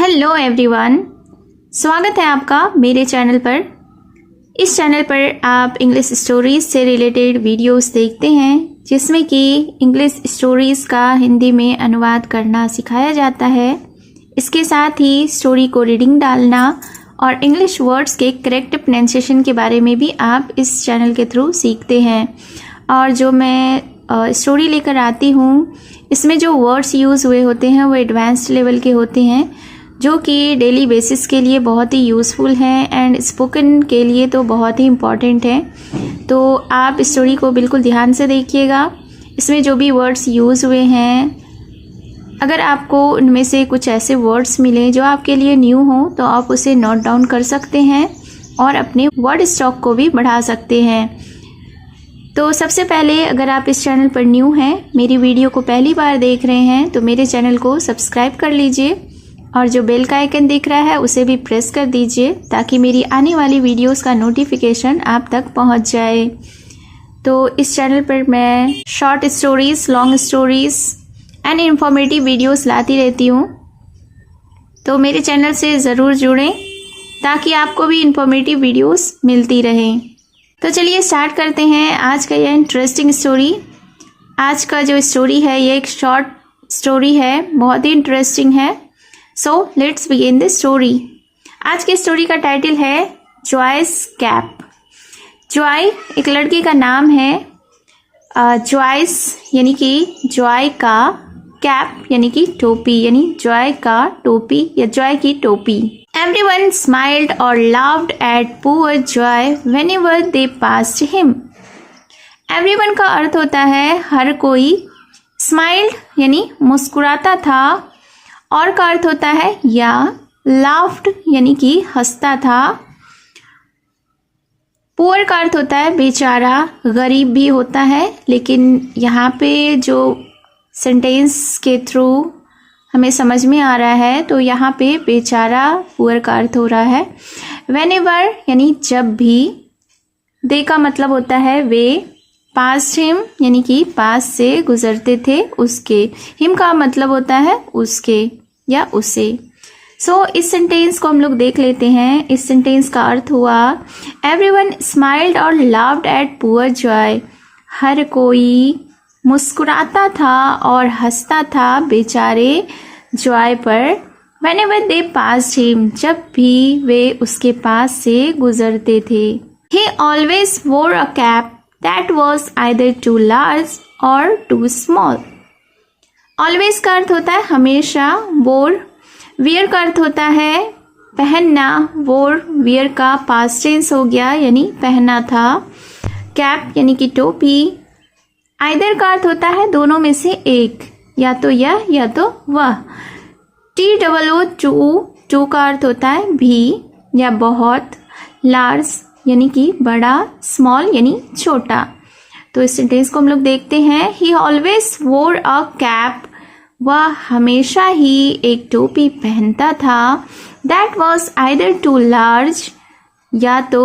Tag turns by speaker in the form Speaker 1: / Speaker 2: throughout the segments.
Speaker 1: Hello everyone, स्वागत है आपका मेरे चैनल पर। इस चैनल पर आप इंग्लिश स्टोरीज से रिलेटेड वीडियोस देखते हैं जिसमें कि इंग्लिश स्टोरीज का हिंदी में अनुवाद करना सिखाया जाता है। इसके साथ ही स्टोरी को रीडिंग डालना और इंग्लिश वर्ड्स के करेक्ट प्रोनाउंसिएशन के बारे में भी आप इस चैनल के थ्रू सीखते हैं। और जो मैं स्टोरी लेकर आती हूँ इसमें जो वर्ड्स यूज़ हुए होते हैं वो एडवांस्ड लेवल के होते हैं जो कि डेली बेसिस के लिए बहुत ही यूज़फुल हैं एंड स्पोकन के लिए तो बहुत ही इम्पॉर्टेंट है। तो आप स्टोरी को बिल्कुल ध्यान से देखिएगा। इसमें जो भी वर्ड्स यूज़ हुए हैं, अगर आपको उनमें से कुछ ऐसे वर्ड्स मिले जो आपके लिए न्यू हो तो आप उसे नोट डाउन कर सकते हैं और अपने वर्ड स्टॉक को भी बढ़ा सकते हैं। तो सबसे पहले अगर आप इस चैनल पर न्यू हैं, मेरी वीडियो को पहली बार देख रहे हैं तो मेरे चैनल को सब्सक्राइब कर लीजिए और जो बेल का आइकन दिख रहा है उसे भी प्रेस कर दीजिए ताकि मेरी आने वाली वीडियोस का नोटिफिकेशन आप तक पहुंच जाए। तो इस चैनल पर मैं short stories, long stories and informative videos लाती रहती हूँ। तो मेरे चैनल से ज़रूर जुड़ें ताकि आपको भी इंफॉर्मेटिव वीडियोस मिलती रहें। तो चलिए स्टार्ट करते हैं आज का यह इंटरेस्टिंग स्टोरी। आज का जो स्टोरी है ये एक शॉर्ट स्टोरी है, बहुत ही इंटरेस्टिंग है। So let's begin the story. आज की स्टोरी का टाइटल है जॉयस कैप। जॉय एक लड़की का नाम है। जॉयस यानी कि जॉय का, कैप यानी कि टोपी, यानी जॉय का टोपी या जॉय की टोपी। Everyone smiled or laughed at poor Joy whenever they passed him. Everyone का अर्थ होता है हर कोई, smiled यानी मुस्कुराता था और का अर्थ होता है या, laughed यानी कि हंसता था, poor का अर्थ होता है बेचारा, गरीब भी होता है। लेकिन यहाँ पे जो सेंटेंस के थ्रू हमें समझ में आ रहा है तो यहाँ पे बेचारा पुअर का अर्थ हो रहा है। व्हेनेवर यानी जब भी, दे का मतलब होता है वे, पास्ट हिम यानी कि पास से गुजरते थे उसके, हिम का मतलब होता है उसके या उसे। सो इस सेंटेंस को हम लोग देख लेते हैं। इस सेंटेंस का अर्थ हुआ एवरीवन स्माइल्ड और लाफ्ड एट पुअर जॉय। हर कोई मुस्कुराता था और हंसता था बेचारे जॉय पर। Whenever they passed him, जब भी वे उसके पास से गुजरते थे। He always wore a cap that was either too large or too small. Always का अर्थ होता है हमेशा, wore, wear का अर्थ होता है पहनना, wore, wear का past tense हो गया यानी पहना था। cap यानी कि टोपी। आइदर का अर्थ होता है दोनों में से एक, या तो यह या तो वह। टू का अर्थ होता है भी या बहुत। लार्ज यानी कि बड़ा, स्मॉल यानी छोटा। तो इस सेंटेंस को हम लोग देखते हैं। ही ऑलवेज वोर अ कैप, वह हमेशा ही एक टोपी पहनता था। That was either too large, या तो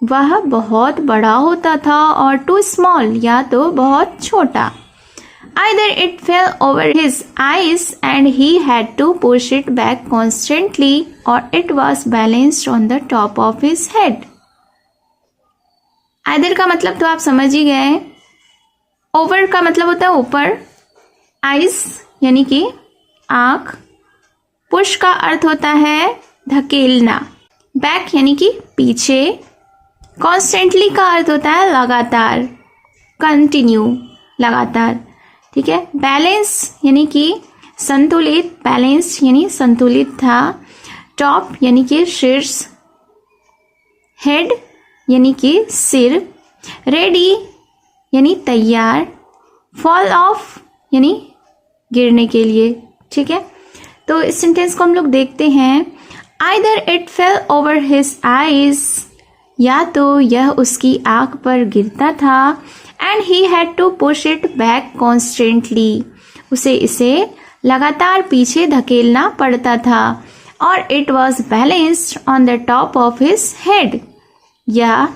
Speaker 1: वह बहुत बड़ा होता था, और टू स्मॉल या तो बहुत छोटा। Either it fell over his eyes and he had to push it back constantly, or it was balanced on the top of his head. Either का मतलब तो आप समझ ही गए। Over का मतलब होता है ऊपर, eyes यानी कि आँख, push का अर्थ होता है धकेलना, back यानी कि पीछे, constantly का अर्थ होता है लगातार, continue लगातार, ठीक है। बैलेंस यानी कि संतुलित, बैलेंस यानी संतुलित था। टॉप यानी कि शीर्ष, हेड यानी कि सिर, रेडी यानी तैयार, फॉल ऑफ यानी गिरने के लिए, ठीक है। तो इस सेंटेंस को हम लोग देखते हैं। Either it fell over his eyes, या तो यह उसकी आंख पर गिरता था, and he had to push it back constantly, उसे इसे लगातार पीछे धकेलना पड़ता था। और it was balanced on the top of his head, या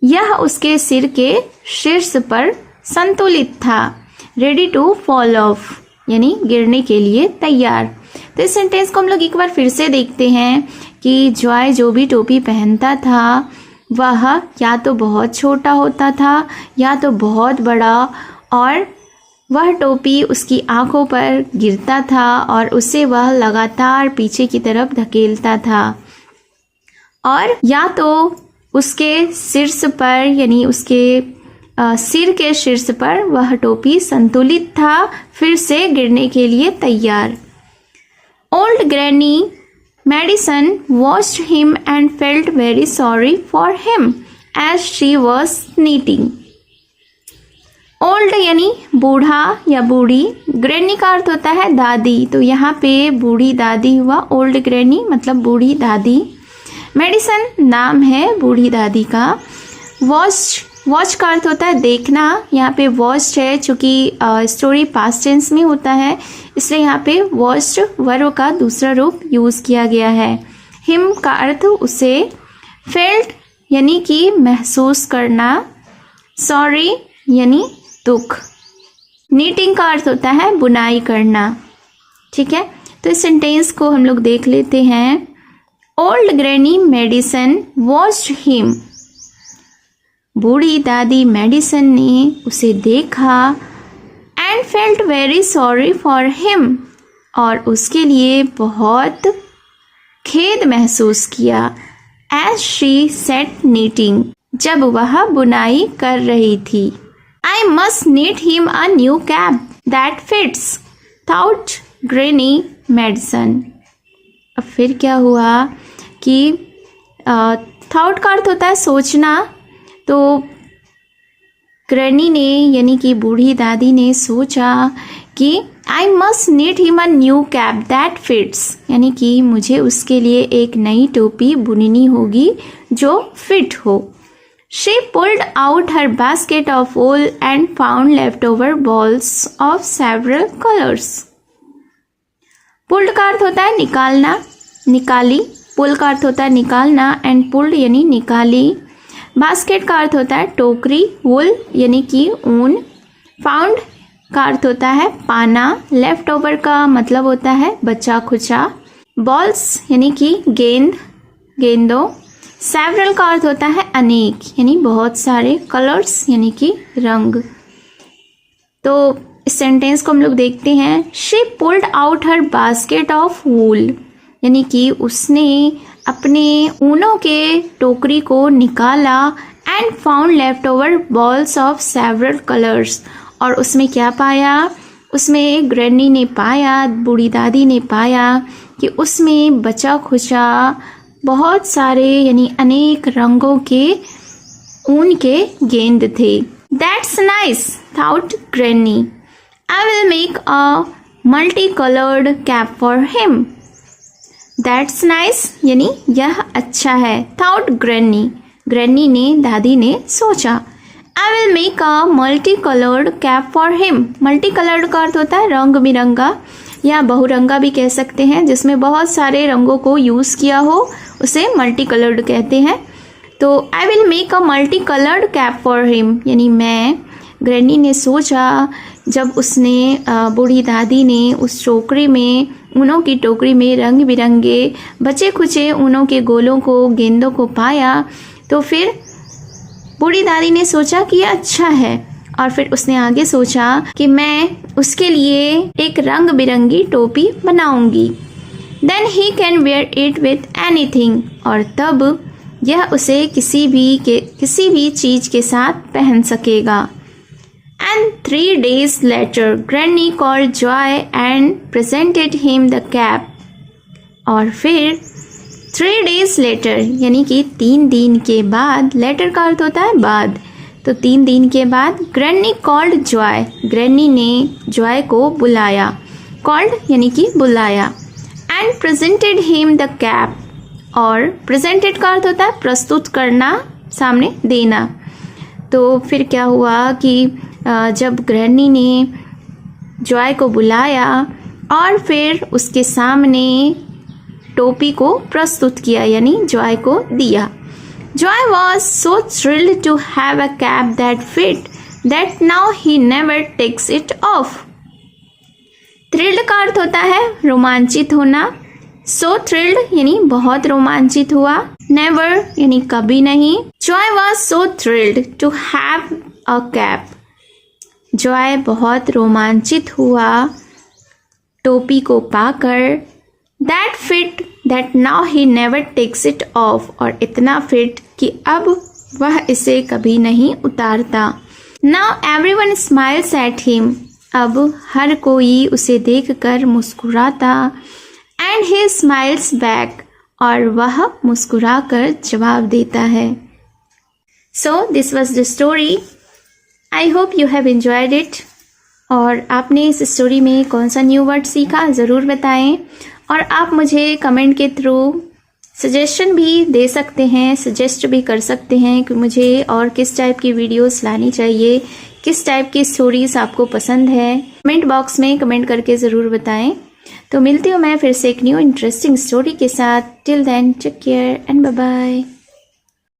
Speaker 1: यह उसके सिर के शीर्ष पर संतुलित था। रेडी टू फॉल ऑफ यानी गिरने के लिए तैयार। तो इस सेंटेंस को हम लोग एक बार फिर से देखते हैं कि जॉय जो भी टोपी पहनता था वह या तो बहुत छोटा होता था या तो बहुत बड़ा, और वह टोपी उसकी आंखों पर गिरता था और उसे वह लगातार पीछे की तरफ धकेलता था, और या तो उसके शीर्ष पर यानी उसके सिर के शीर्ष पर वह टोपी संतुलित था, फिर से गिरने के लिए तैयार। Old granny Madison watched him and felt very sorry for him as she was knitting. Old यानी बूढ़ा या बूढ़ी, ग्रैनी का अर्थ होता है दादी, तो यहाँ पे बूढ़ी दादी हुआ, ओल्ड ग्रैनी मतलब बूढ़ी दादी। मेडिसन नाम है बूढ़ी दादी का। वॉच का अर्थ होता है देखना, यहाँ पे वॉच्ड है, चूँकि स्टोरी पास्ट टेंस में होता है इसलिए यहाँ पे वॉच्ड वर्ब का दूसरा रूप यूज़ किया गया है। हिम का अर्थ उसे, फेल्ट यानी कि महसूस करना, सॉरी यानी दुख, नीटिंग का अर्थ होता है बुनाई करना। ठीक है, तो इस सेंटेंस को हम लोग देख लेते हैं। Old granny Madison watched him, बूढ़ी दादी मेडिसन ने उसे देखा, and felt very sorry for him, और उसके लिए बहुत खेद महसूस किया, एज शी सेट नीटिंग, जब वह बुनाई कर रही थी। I must knit him a new cap that fits, thought Granny Madison। अब फिर क्या हुआ कि थॉट का अर्थ होता है सोचना, तो ग्रैनी ने यानी कि बूढ़ी दादी ने सोचा कि I must knit him a new cap that fits, यानी कि मुझे उसके लिए एक नई टोपी बुननी होगी जो फिट हो। She pulled out her basket of wool and found leftover balls of several colors। Pulled का अर्थ होता है निकालना, निकाली। Pull का अर्थ होता है निकालना एंड pulled यानी निकाली। Basket का अर्थ होता है टोकरी, wool यानी कि ऊन। Found का अर्थ होता है पाना। Leftover का मतलब होता है बचा खुचा। Balls यानी कि गेंद, गेंदों। सेवरल का अर्थ होता है अनेक यानी बहुत सारे, कलर्स यानी कि रंग। तो इस सेंटेंस को हम लोग देखते हैं। She pulled out her basket of wool, यानी कि उसने अपने ऊनों के टोकरी को निकाला, and found left over balls of several colours, और उसमें क्या पाया, उसमें ग्रैनी ने पाया, बूढ़ी दादी ने पाया कि उसमें बचा खुचा बहुत सारे यानी अनेक रंगों के ऊन के गेंद थे। That's nice, thought Granny. I will make a multicolored cap for him. That's nice यानी यह अच्छा है। Thought Granny, ग्रैनी ने, दादी ने सोचा। I will make a multicolored cap for him. Multicolored का अर्थ होता है रंग बिरंगा या बहुरंगा भी कह सकते हैं, जिसमें बहुत सारे रंगों को यूज़ किया हो उसे मल्टी कलर्ड कहते हैं। तो I will make a multi coloured cap for him, यानी मैं, ग्रैनी ने सोचा जब उसने बूढ़ी दादी ने उस टोकरी में, ऊनों की टोकरी में रंग बिरंगे बचे खुचे ऊनों के गोलों को, गेंदों को पाया, तो फिर बूढ़ी दादी ने सोचा कि यह अच्छा है, और फिर उसने आगे सोचा कि मैं उसके लिए एक रंग बिरंगी टोपी बनाऊंगी। Then he can wear it with anything, और तब यह उसे किसी भी चीज के साथ पहन सकेगा। And 3 days later granny called Joy and presented him the cap, और फिर 3 days later यानी कि 3 दिन के बाद, लेटर का अर्थ होता है बाद, तो 3 दिन के बाद ग्रैनी कॉल्ड जॉय, ग्रैनी ने जॉय को बुलाया, कॉल्ड यानी कि बुलाया, and presented him the cap, और प्रेजेंटेड का अर्थ होता है प्रस्तुत करना, सामने देना। तो फिर क्या हुआ कि जब ग्रैनी ने जॉय को बुलाया और फिर उसके सामने टोपी को प्रस्तुत किया, यानी जॉय को दिया। Joy was so thrilled to have a cap that fit that now he never takes it off. Thrilled का अर्थ होता है रोमांचित होना। सो थ्रिल्ड यानी बहुत रोमांचित हुआ। नेवर यानी कभी नहीं। Joy was so thrilled to have a cap. Joy बहुत रोमांचित हुआ टोपी को पाकर। That fit that now he never takes it off. और इतना फिट कि अब वह इसे कभी नहीं उतारता। Now everyone smiles at him. अब हर कोई उसे देखकर मुस्कुराता। And he smiles back. और वह मुस्कुराकर जवाब देता है। So this was the story. I hope you have enjoyed it. और आपने इस स्टोरी में कौन सा न्यू वर्ड सीखा ज़रूर बताएं। और आप मुझे कमेंट के थ्रू सजेशन भी दे सकते हैं, सजेस्ट भी कर सकते हैं कि मुझे और किस टाइप की वीडियोस लानी चाहिए, किस टाइप की स्टोरीज आपको पसंद है। कमेंट बॉक्स में कमेंट करके ज़रूर बताएं। तो मिलती हूँ मैं फिर से एक न्यू इंटरेस्टिंग स्टोरी के साथ। Till then take care and bye bye.